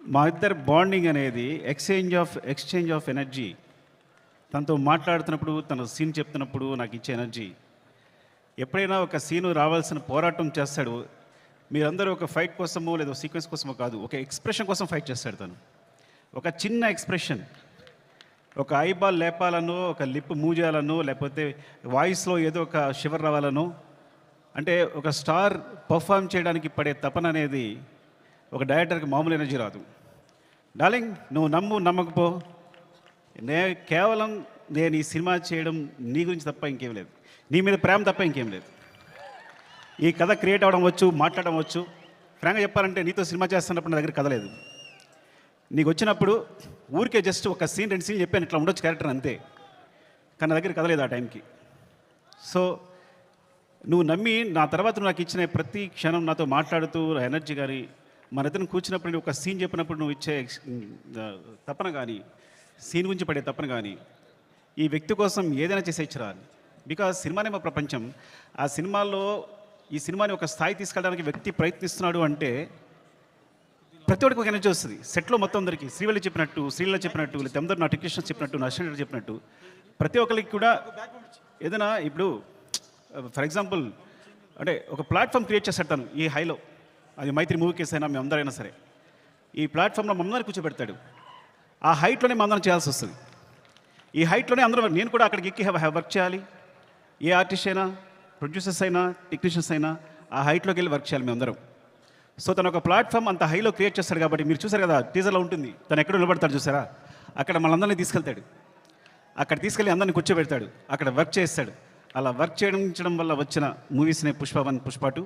మా ఇద్దరి బాండింగ్ అనేది ఎక్స్చేంజ్ ఆఫ్ ఎనర్జీ. తనతో మాట్లాడుతున్నప్పుడు, తన సీన్ చెప్తున్నప్పుడు నాకు ఇచ్చే ఎనర్జీ. ఎప్పుడైనా ఒక సీను రావాల్సిన పోరాటం చేస్తాడు. మీరందరూ ఒక ఫైట్ కోసమో లేదా సీక్వెన్స్ కోసమో కాదు, ఒక ఎక్స్ప్రెషన్ కోసం ఫైట్ చేస్తాడు తను. ఒక చిన్న ఎక్స్ప్రెషన్, ఒక ఐబాల్ లేపాలనో, ఒక లిప్ మూవ్ చేయాలనో, లేకపోతే వాయిస్లో ఏదో ఒక షివర్ రావాలనో, అంటే ఒక స్టార్ పర్ఫామ్ చేయడానికి పడే తపన అనేది ఒక డైరెక్టర్కి మామూలు ఎనర్జీ రాదు. డార్లింగ్, నువ్వు నమ్మకపో, కేవలం నేను ఈ సినిమా చేయడం నీ గురించి తప్ప ఇంకేం లేదు, నీ మీద ప్రేమ తప్ప ఇంకేం లేదు. ఈ కథ క్రియేట్ అవ్వడం వచ్చు, మాట్లాడడం వచ్చు. ఫ్రాంక్గా చెప్పాలంటే నీతో సినిమా చేస్తున్నప్పుడు నా దగ్గర కథ లేదు. నీకు వచ్చినప్పుడు ఊరికే జస్ట్ ఒక సీన్ 2 సీన్లు చెప్పాను, ఇట్లా ఉండొచ్చు క్యారెక్టర్ అంతే. కానీ నా దగ్గర కథ లేదు ఆ టైంకి. సో నువ్వు నమ్మి నా తర్వాత నాకు ఇచ్చిన ప్రతి క్షణం నాతో మాట్లాడుతూ ఎనర్జీ కానీ, మన ఇద్దరిని కూర్చున్నప్పుడు నువ్వు ఒక సీన్ చెప్పినప్పుడు నువ్వు ఇచ్చే తపన కానీ, సీన్ గురించి పడే తపన కానీ, ఈ వ్యక్తి కోసం ఏదైనా చేసేచ్చరా. బికాజ్ సినిమానే మా ప్రపంచం. ఆ సినిమాలో ఈ సినిమాని ఒక స్థాయి తీసుకెళ్ళడానికి వ్యక్తి ప్రయత్నిస్తున్నాడు అంటే ప్రతి ఒక్కరికి ఒక ఎనర్జీ వస్తుంది. సెట్లో మొత్తం అందరికీ శ్రీవల్లి చెప్పినట్టు, శ్రీల చెప్పినట్టు, లేదా అందరూ నా టెక్నీషియన్స్ చెప్పినట్టు, నా అసిస్టెంట్ చెప్పినట్టు, ప్రతి ఒక్కరికి కూడా ఏదైనా ఇప్పుడు ఫర్ ఎగ్జాంపుల్ అంటే ఒక ప్లాట్ఫామ్ క్రియేట్ చేస్తాడు తను ఈ హైలో. అది మైత్రి మూవీ కేసు అయినా మేమందరైనా సరే ఈ ప్లాట్ఫామ్లో మమ్మల్ని కూర్చోబెడతాడు. ఆ హైట్లోనే మమ్మల్ని చేయాల్సి వస్తుంది. ఈ హైట్లోనే అందరూ, నేను కూడా అక్కడికి ఎక్కి వర్క్ చేయాలి. ఏ ఆర్టిస్ట్ అయినా, ప్రొడ్యూసర్స్ అయినా, టెక్నీషియన్స్ అయినా ఆ హైట్లోకి వెళ్ళి వర్క్ చేయాలి మేమందరం. సో తను ఒక ప్లాట్ఫామ్ అంత హైలో క్రియేట్ చేస్తాడు కాబట్టి మీరు చూసారు కదా టీజర్లో ఉంటుంది, తను ఎక్కడ నిలబడతాడు చూసారా, అక్కడ మనందరినీ తీసుకెళ్తాడు. అక్కడ తీసుకెళ్ళి అందరినీ కూర్చోబెడతాడు, అక్కడ వర్క్ చేస్తాడు. అలా వర్క్ చేయడం వల్ల వచ్చిన మూవీస్నే పుష్ప 1, పుష్ప 2.